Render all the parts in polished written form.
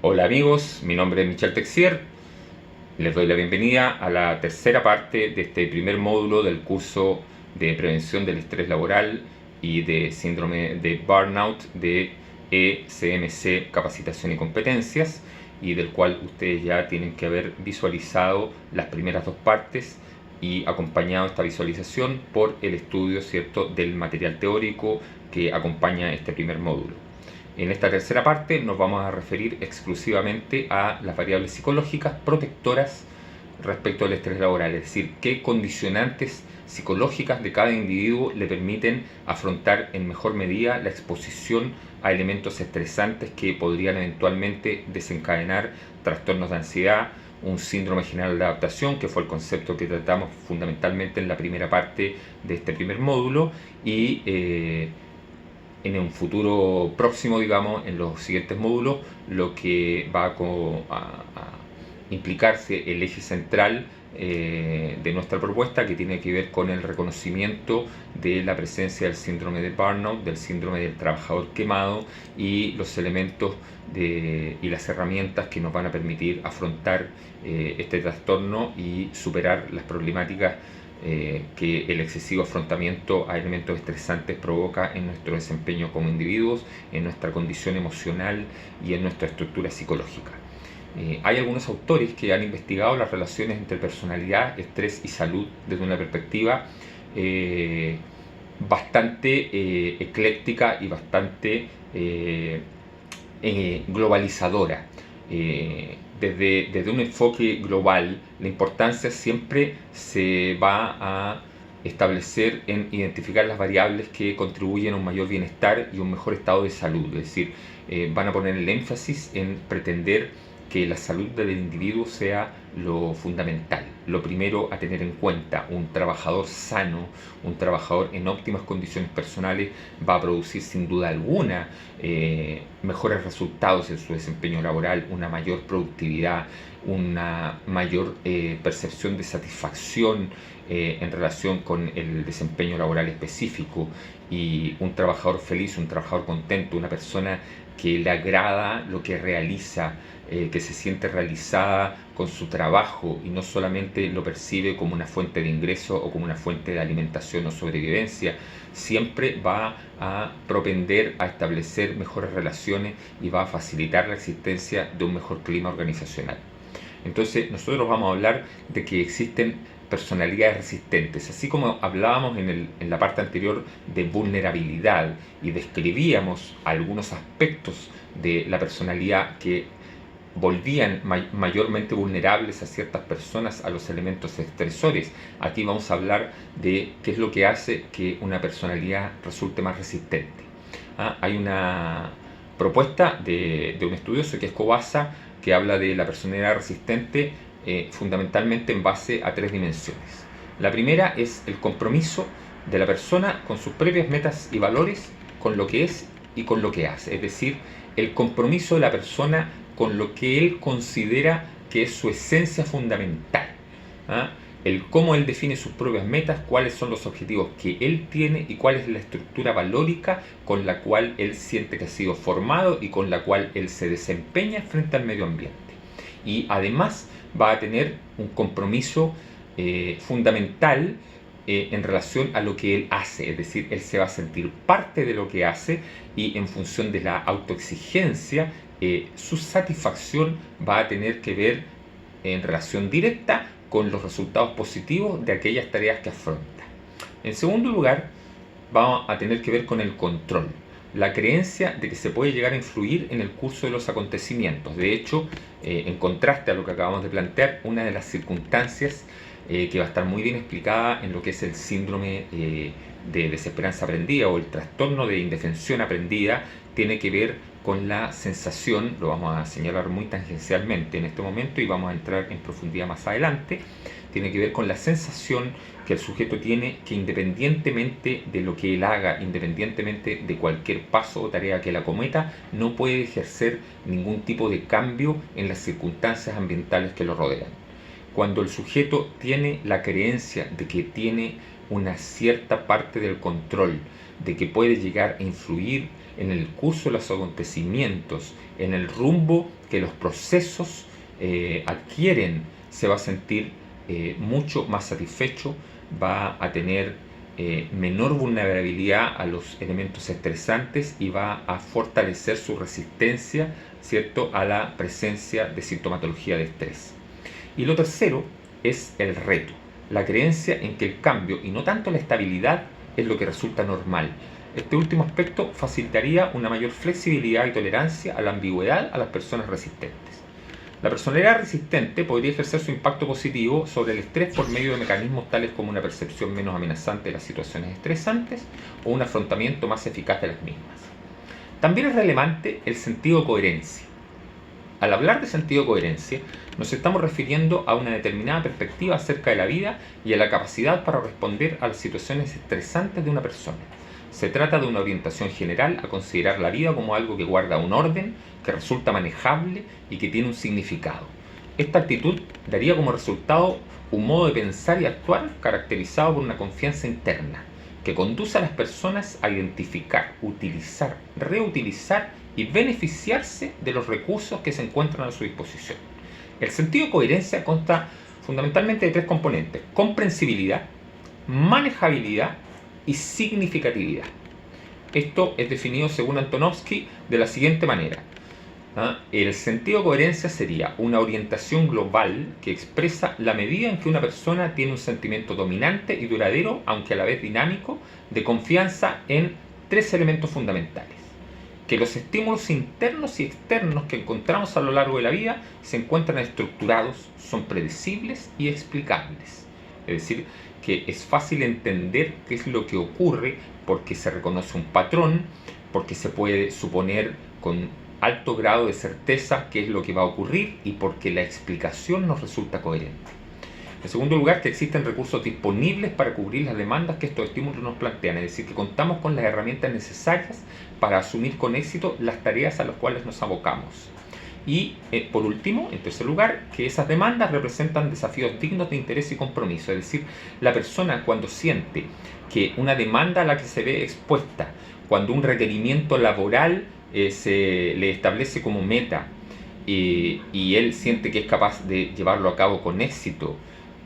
Hola amigos, mi nombre es Michel Texier. Les doy la bienvenida a la tercera parte de este primer módulo del curso de prevención del estrés laboral y de síndrome de burnout de ECMC Capacitación y Competencias, y del cual ustedes ya tienen que haber visualizado las primeras dos partes y acompañado esta visualización por el estudio, ¿cierto?, del material teórico que acompaña este primer módulo. En esta tercera parte nos vamos a referir exclusivamente a las variables psicológicas protectoras respecto al estrés laboral, es decir, qué condicionantes psicológicas de cada individuo le permiten afrontar en mejor medida la exposición a elementos estresantes que podrían eventualmente desencadenar trastornos de ansiedad, un síndrome general de adaptación, que fue el concepto que tratamos fundamentalmente en la primera parte de este primer módulo, y en un futuro próximo, digamos, en los siguientes módulos, lo que va a implicarse el eje central de nuestra propuesta, que tiene que ver con el reconocimiento de la presencia del síndrome de burnout, del síndrome del trabajador quemado, y los elementos y las herramientas que nos van a permitir afrontar este trastorno y superar las problemáticas que el excesivo afrontamiento a elementos estresantes provoca en nuestro desempeño como individuos, en nuestra condición emocional y en nuestra estructura psicológica. Hay algunos autores que han investigado las relaciones entre personalidad, estrés y salud desde una perspectiva bastante ecléctica y bastante globalizadora. Desde un enfoque global, la importancia siempre se va a establecer en identificar las variables que contribuyen a un mayor bienestar y un mejor estado de salud. Es decir, van a poner el énfasis en pretender que la salud del individuo sea lo fundamental, lo primero a tener en cuenta. Un trabajador sano, un trabajador en óptimas condiciones personales va a producir sin duda alguna mejores resultados en su desempeño laboral, una mayor productividad, una mayor percepción de satisfacción en relación con el desempeño laboral específico. Y un trabajador feliz, un trabajador contento, una persona que le agrada lo que realiza, que se siente realizada con su trabajo y no solamente lo percibe como una fuente de ingreso o como una fuente de alimentación o sobrevivencia, siempre va a propender a establecer mejores relaciones y va a facilitar la existencia de un mejor clima organizacional. Entonces nosotros vamos a hablar de que existen personalidades resistentes, así como hablábamos en la parte anterior de vulnerabilidad y describíamos algunos aspectos de la personalidad que volvían mayormente vulnerables a ciertas personas a los elementos estresores. Aquí vamos a hablar de qué es lo que hace que una personalidad resulte más resistente. Hay una propuesta de un estudioso que es Cobasa, que habla de la personalidad resistente fundamentalmente en base a tres dimensiones. La primera es el compromiso de la persona con sus propias metas y valores, con lo que es y con lo que hace. Es decir, el compromiso de la persona con lo que él considera que es su esencia fundamental. El cómo él define sus propias metas, cuáles son los objetivos que él tiene y cuál es la estructura valórica con la cual él siente que ha sido formado y con la cual él se desempeña frente al medio ambiente. Y además va a tener un compromiso fundamental en relación a lo que él hace, es decir, él se va a sentir parte de lo que hace, y en función de la autoexigencia, su satisfacción va a tener que ver en relación directa con los resultados positivos de aquellas tareas que afronta. En segundo lugar, va a tener que ver con el control, la creencia de que se puede llegar a influir en el curso de los acontecimientos. De hecho, en contraste a lo que acabamos de plantear, una de las circunstancias que va a estar muy bien explicada en lo que es el síndrome de desesperanza aprendida o el trastorno de indefensión aprendida, tiene que ver con la sensación, lo vamos a señalar muy tangencialmente en este momento y vamos a entrar en profundidad más adelante. Tiene que ver con la sensación que el sujeto tiene que, independientemente de lo que él haga, independientemente de cualquier paso o tarea que él acometa, no puede ejercer ningún tipo de cambio en las circunstancias ambientales que lo rodean. Cuando el sujeto tiene la creencia de que tiene una cierta parte del control, de que puede llegar a influir en el curso de los acontecimientos, en el rumbo que los procesos adquieren, se va a sentir mucho más satisfecho, va a tener menor vulnerabilidad a los elementos estresantes y va a fortalecer su resistencia, ¿cierto?, a la presencia de sintomatología de estrés. Y lo tercero es el reto, la creencia en que el cambio y no tanto la estabilidad es lo que resulta normal. Este último aspecto facilitaría una mayor flexibilidad y tolerancia a la ambigüedad a las personas resistentes. La personalidad resistente podría ejercer su impacto positivo sobre el estrés por medio de mecanismos tales como una percepción menos amenazante de las situaciones estresantes o un afrontamiento más eficaz de las mismas. También es relevante el sentido de coherencia. Al hablar de sentido de coherencia, nos estamos refiriendo a una determinada perspectiva acerca de la vida y a la capacidad para responder a las situaciones estresantes de una persona. Se trata de una orientación general a considerar la vida como algo que guarda un orden, que resulta manejable y que tiene un significado. Esta actitud daría como resultado un modo de pensar y actuar caracterizado por una confianza interna, que conduce a las personas a identificar, utilizar, reutilizar y beneficiarse de los recursos que se encuentran a su disposición. El sentido de coherencia consta fundamentalmente de tres componentes: comprensibilidad, manejabilidad y significatividad. Esto es definido según Antonovsky de la siguiente manera. El sentido de coherencia sería una orientación global que expresa la medida en que una persona tiene un sentimiento dominante y duradero, aunque a la vez dinámico, de confianza en tres elementos fundamentales: que los estímulos internos y externos que encontramos a lo largo de la vida se encuentran estructurados, son predecibles y explicables. Es decir, que es fácil entender qué es lo que ocurre porque se reconoce un patrón, porque se puede suponer con alto grado de certeza qué es lo que va a ocurrir y porque la explicación nos resulta coherente. En segundo lugar, que existen recursos disponibles para cubrir las demandas que estos estímulos nos plantean, es decir, que contamos con las herramientas necesarias para asumir con éxito las tareas a las cuales nos abocamos. Y por último, en tercer lugar, que esas demandas representan desafíos dignos de interés y compromiso. Es decir, la persona cuando siente que una demanda a la que se ve expuesta, cuando un requerimiento laboral se le establece como meta y él siente que es capaz de llevarlo a cabo con éxito,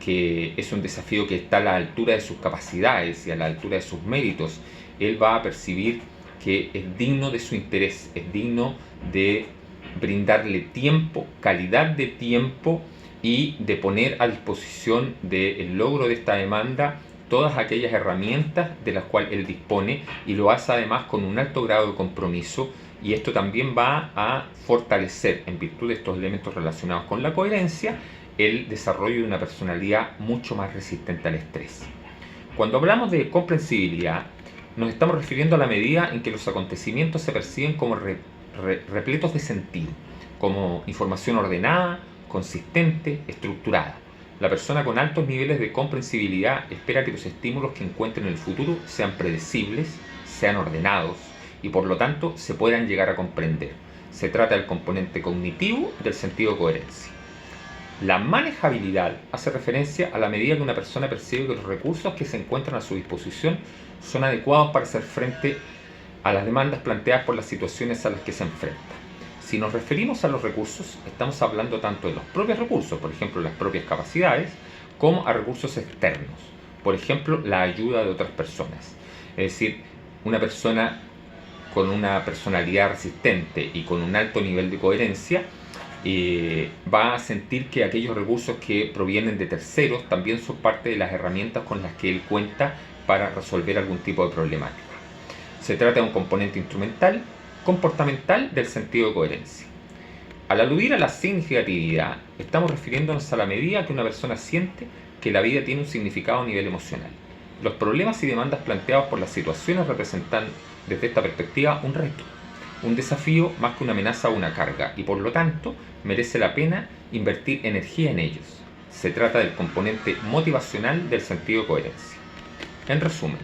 que es un desafío que está a la altura de sus capacidades y a la altura de sus méritos, él va a percibir que es digno de su interés, es digno de brindarle tiempo, calidad de tiempo y de poner a disposición del logro de esta demanda todas aquellas herramientas de las cuales él dispone, y lo hace además con un alto grado de compromiso, y esto también va a fortalecer, en virtud de estos elementos relacionados con la coherencia, el desarrollo de una personalidad mucho más resistente al estrés. Cuando hablamos de comprensibilidad, nos estamos refiriendo a la medida en que los acontecimientos se perciben como repletos de sentido, como información ordenada, consistente, estructurada. La persona con altos niveles de comprensibilidad espera que los estímulos que encuentre en el futuro sean predecibles, sean ordenados y por lo tanto se puedan llegar a comprender. Se trata del componente cognitivo del sentido de coherencia. La manejabilidad hace referencia a la medida que una persona percibe que los recursos que se encuentran a su disposición son adecuados para hacer frente a las demandas planteadas por las situaciones a las que se enfrenta. Si nos referimos a los recursos, estamos hablando tanto de los propios recursos, por ejemplo, las propias capacidades, como a recursos externos, por ejemplo, la ayuda de otras personas. Es decir, una persona con una personalidad resistente y con un alto nivel de coherencia va a sentir que aquellos recursos que provienen de terceros también son parte de las herramientas con las que él cuenta para resolver algún tipo de problemática. Se trata de un componente instrumental, comportamental del sentido de coherencia. Al aludir a la significatividad, estamos refiriéndonos a la medida que una persona siente que la vida tiene un significado a nivel emocional. Los problemas y demandas planteados por las situaciones representan desde esta perspectiva un reto, un desafío más que una amenaza o una carga, y por lo tanto merece la pena invertir energía en ellos. Se trata del componente motivacional del sentido de coherencia. En resumen,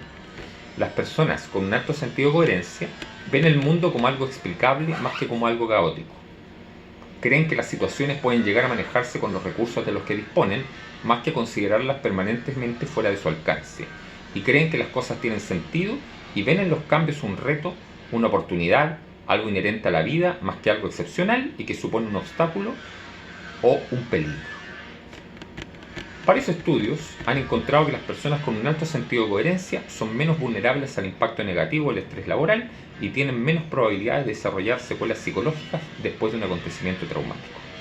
las personas con un alto sentido de coherencia ven el mundo como algo explicable más que como algo caótico. Creen que las situaciones pueden llegar a manejarse con los recursos de los que disponen, más que considerarlas permanentemente fuera de su alcance. Y creen que las cosas tienen sentido y ven en los cambios un reto, una oportunidad, algo inherente a la vida más que algo excepcional y que supone un obstáculo o un peligro. Varios estudios han encontrado que las personas con un alto sentido de coherencia son menos vulnerables al impacto negativo del estrés laboral y tienen menos probabilidades de desarrollar secuelas psicológicas después de un acontecimiento traumático.